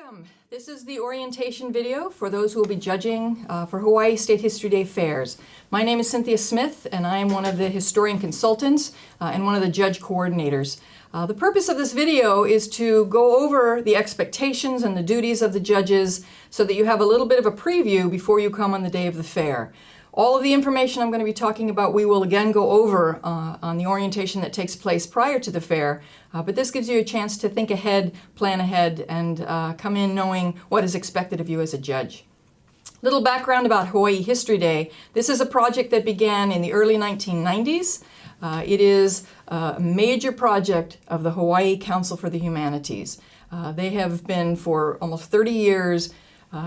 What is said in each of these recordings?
Welcome. This is the orientation video for those who will be judging for Hawaii State History Day fairs. My name is Cynthia Smith, and I am one of the historian consultants and one of the judge coordinators. The purpose of this video is to go over the expectations and the duties of the judges so that you have a little bit of a preview before you come on the day of the fair. All of the information I'm going to be talking about we will again go over on the orientation that takes place prior to the fair, but this gives you a chance to think ahead, plan ahead, and come in knowing what is expected of you as a judge. Little background about Hawaii History Day. This is a project that began in the early 1990s. It is a major project of the Hawaii Council for the Humanities. They have been for almost 30 years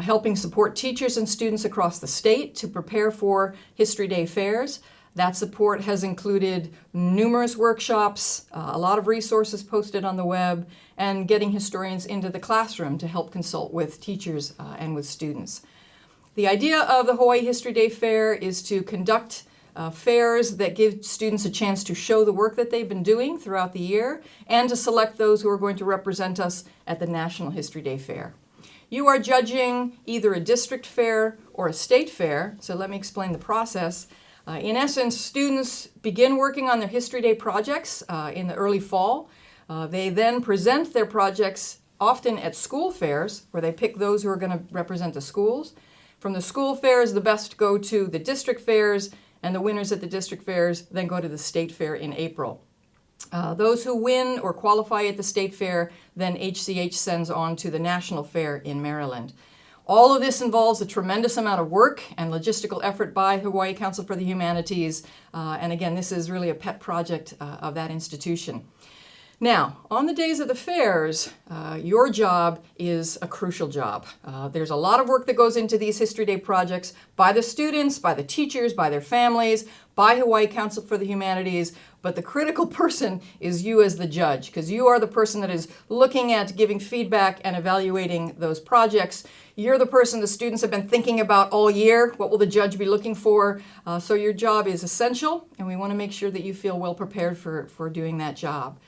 helping support teachers and students across the state to prepare for History Day fairs. That support has included numerous workshops, a lot of resources posted on the web, and getting historians into the classroom to help consult with teachers and with students. The idea of the Hawaii History Day Fair is to conduct fairs that give students a chance to show the work that they've been doing throughout the year and to select those who are going to represent us at the National History Day Fair. You are judging either a district fair or a state fair, so let me explain the process. In essence, students begin working on their History Day projects in the early fall. They then present their projects often at school fairs, where they pick those who are going to represent the schools. From the school fairs, the best go to the district fairs, and the winners at the district fairs then go to the state fair in April. Those who win or qualify at the state fair, then HCH sends on to the national fair in Maryland. All of this involves a tremendous amount of work and logistical effort by Hawaii Council for the Humanities. And again, this is really a pet project of that institution. Now, on the days of the fairs, your job is a crucial job. There's a lot of work that goes into these History Day projects by the students, by the teachers, by their families, by Hawaii Council for the Humanities, but the critical person is you as the judge, because you are the person that is looking at giving feedback and evaluating those projects. You're the person the students have been thinking about all year. What will the judge be looking for? So your job is essential, and we want to make sure that you feel well prepared for doing that job.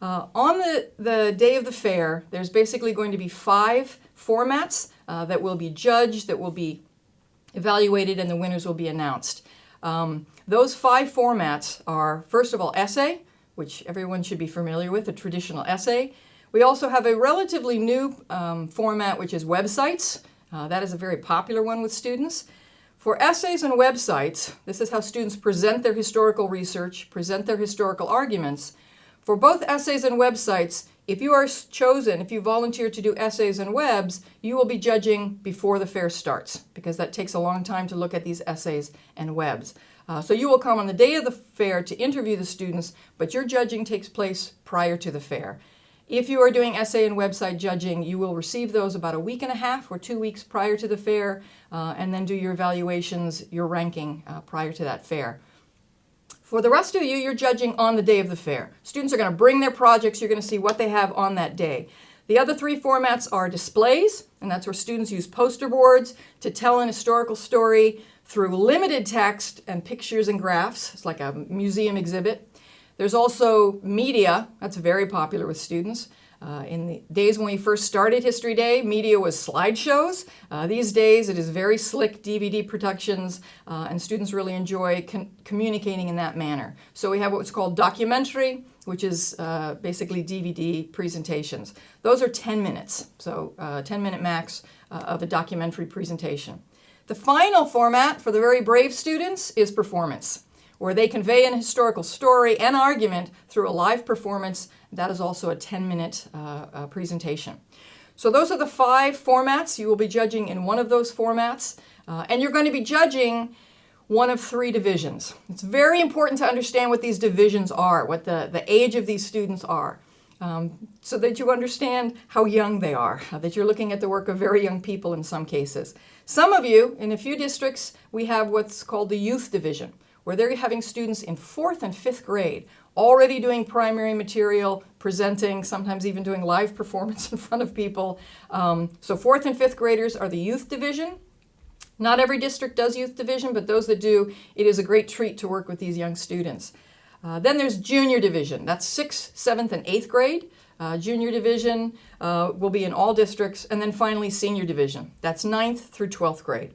On the day of the fair, there's basically going to be 5 formats that will be judged, that will be evaluated, and the winners will be announced. Those 5 formats are, first of all, essay, which everyone should be familiar with, a traditional essay. We also have a relatively new format, which is websites. That is a very popular one with students. For essays and websites, this is how students present their historical research, present their historical arguments. For both essays and websites, if you are chosen, if you volunteer to do essays and webs, you will be judging before the fair starts, because that takes a long time to look at these essays and webs. So you will come on the day of the fair to interview the students, but your judging takes place prior to the fair. If you are doing essay and website judging, you will receive those about a week and a half or 2 weeks prior to the fair, and then do your evaluations, your ranking prior to that fair. For the rest of you, you're judging on the day of the fair. Students are going to bring their projects. You're going to see what they have on that day. The other 3 formats are displays, and that's where students use poster boards to tell an historical story through limited text and pictures and graphs. It's like a museum exhibit. There's also media. That's very popular with students. In the days when we first started History Day, media was slideshows. These days it is very slick DVD productions, and students really enjoy communicating in that manner. So we have what's called documentary, which is basically DVD presentations. Those are 10 minutes, so 10-minute max of a documentary presentation. The final format for the very brave students is performance, where they convey an historical story and argument through a live performance. That is also a 10-minute presentation. So those are the 5 formats. You will be judging in one of those formats, and you're going to be judging one of 3 divisions. It's very important to understand what these divisions are, what the age of these students are, so that you understand how young they are, that you're looking at the work of very young people in some cases. Some of you, in a few districts, we have what's called the youth division, where they're having students in 4th and 5th grade already doing primary material, presenting, sometimes even doing live performance in front of people. So 4th and 5th graders are the youth division. Not every district does youth division, but those that do, it is a great treat to work with these young students. Then there's junior division. That's 6th, 7th, and 8th grade. Junior division will be in all districts, and then finally senior division. That's 9th through 12th grade.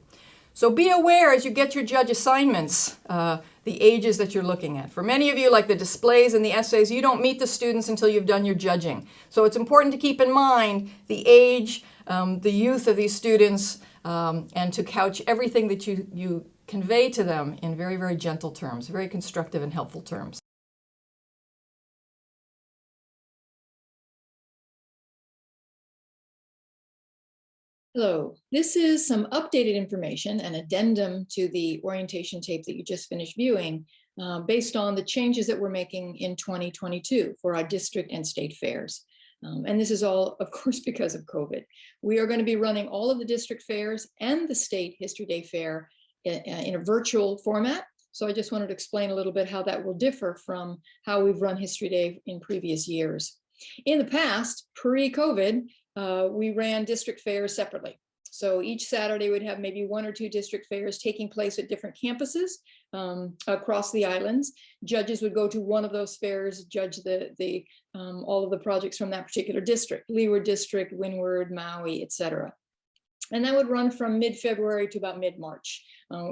So be aware as you get your judge assignments, the ages that you're looking at. For many of you, like the displays and the essays, you don't meet the students until you've done your judging. So it's important to keep in mind the age, the youth of these students, and to couch everything that you convey to them in very, very gentle terms, very constructive and helpful terms. Hello, this is some updated information, an addendum to the orientation tape that you just finished viewing, based on the changes that we're making in 2022 for our district and state fairs. And this is all, of course, because of COVID. We are going to be running all of the district fairs and the state History Day fair in a virtual format. So I just wanted to explain a little bit how that will differ from how we've run History Day in previous years. In the past, pre-COVID, we ran district fairs separately. So each Saturday we'd have maybe 1 or 2 district fairs taking place at different campuses across the islands. Judges would go to one of those fairs, judge all of the projects from that particular district, Leeward District, Windward, Maui, etc. And that would run from mid-February to about mid-March,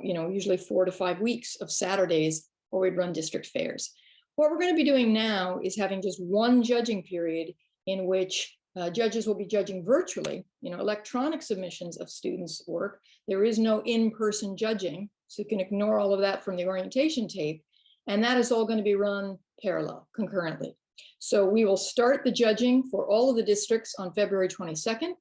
usually 4 to 5 weeks of Saturdays where we'd run district fairs. What we're going to be doing now is having just one judging period in which judges will be judging virtually, electronic submissions of students' work. There is no in-person judging, so you can ignore all of that from the orientation tape. And that is all going to be run parallel, concurrently. So we will start the judging for all of the districts on February 22nd.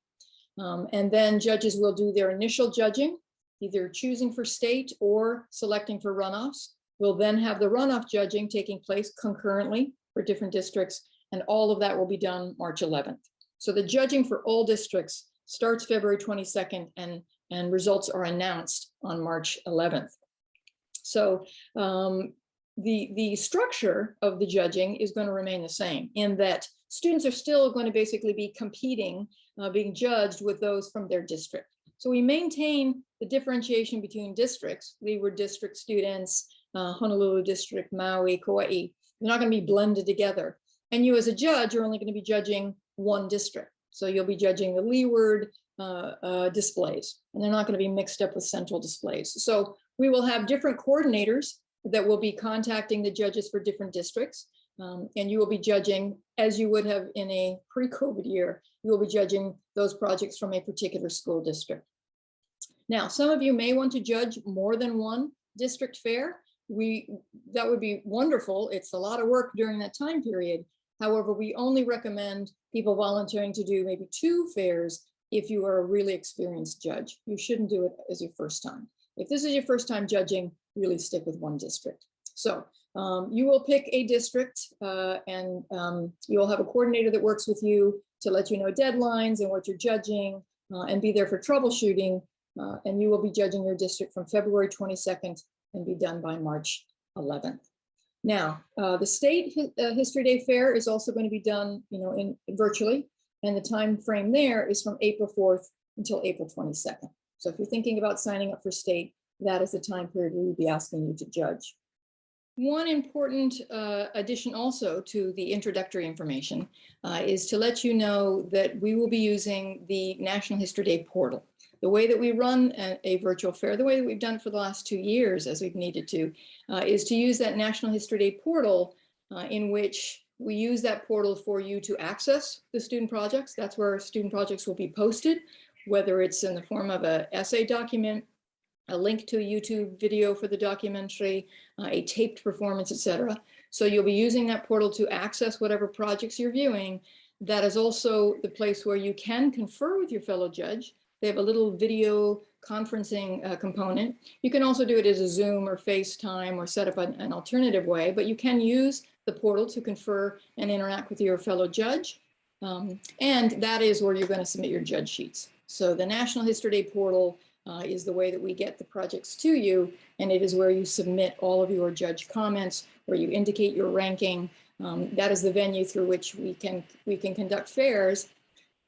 And then judges will do their initial judging, either choosing for state or selecting for runoffs. We'll then have the runoff judging taking place concurrently for different districts, and all of that will be done March 11th. So the judging for all districts starts February 22nd, and results are announced on March 11th. So the structure of the judging is going to remain the same, in that students are still going to basically be competing, being judged with those from their district. So we maintain the differentiation between districts, Leeward District students, Honolulu District, Maui, Kauai. They're not going to be blended together. And you as a judge are only going to be judging one district. So you'll be judging the Leeward displays, and they're not going to be mixed up with central displays. So we will have different coordinators that will be contacting the judges for different districts. And you will be judging, as you would have in a pre-COVID year, you will be judging those projects from a particular school district. Now, some of you may want to judge more than one district fair. That would be wonderful. It's a lot of work during that time period. However, we only recommend people volunteering to do maybe 2 fairs if you are a really experienced judge. You shouldn't do it as your first time. If this is your first time judging, really stick with one district. So you will pick a district and you'll have a coordinator that works with you to let you know deadlines and what you're judging and be there for troubleshooting. And you will be judging your district from February 22nd and be done by March 11th. Now, the State History Day Fair is also going to be done, virtually, and the time frame there is from April 4th until April 22nd. So if you're thinking about signing up for state, that is the time period we will be asking you to judge. One important addition also to the introductory information is to let you know that we will be using the National History Day portal. The way that we run a virtual fair, the way that we've done it for the last 2 years as we've needed to, is to use that National History Day portal in which we use that portal for you to access the student projects. That's where student projects will be posted, whether it's in the form of an essay document, a link to a YouTube video for the documentary, a taped performance, etc. So you'll be using that portal to access whatever projects you're viewing. That is also the place where you can confer with your fellow judge. They have a little video conferencing component. You can also do it as a Zoom or FaceTime or set up an alternative way, but you can use the portal to confer and interact with your fellow judge. And that is where you're going to submit your judge sheets. So the National History Day portal is the way that we get the projects to you, and it is where you submit all of your judge comments, where you indicate your ranking. That is the venue through which we can conduct fairs.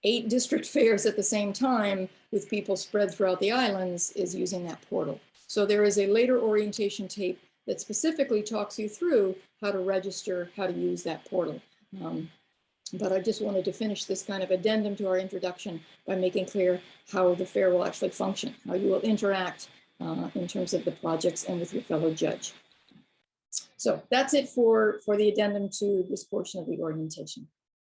8 district fairs at the same time with people spread throughout the islands is using that portal. So there is a later orientation tape that specifically talks you through how to register, how to use that portal. But I just wanted to finish this kind of addendum to our introduction by making clear how the fair will actually function, how you will interact in terms of the projects and with your fellow judge. So that's it for the addendum to this portion of the orientation.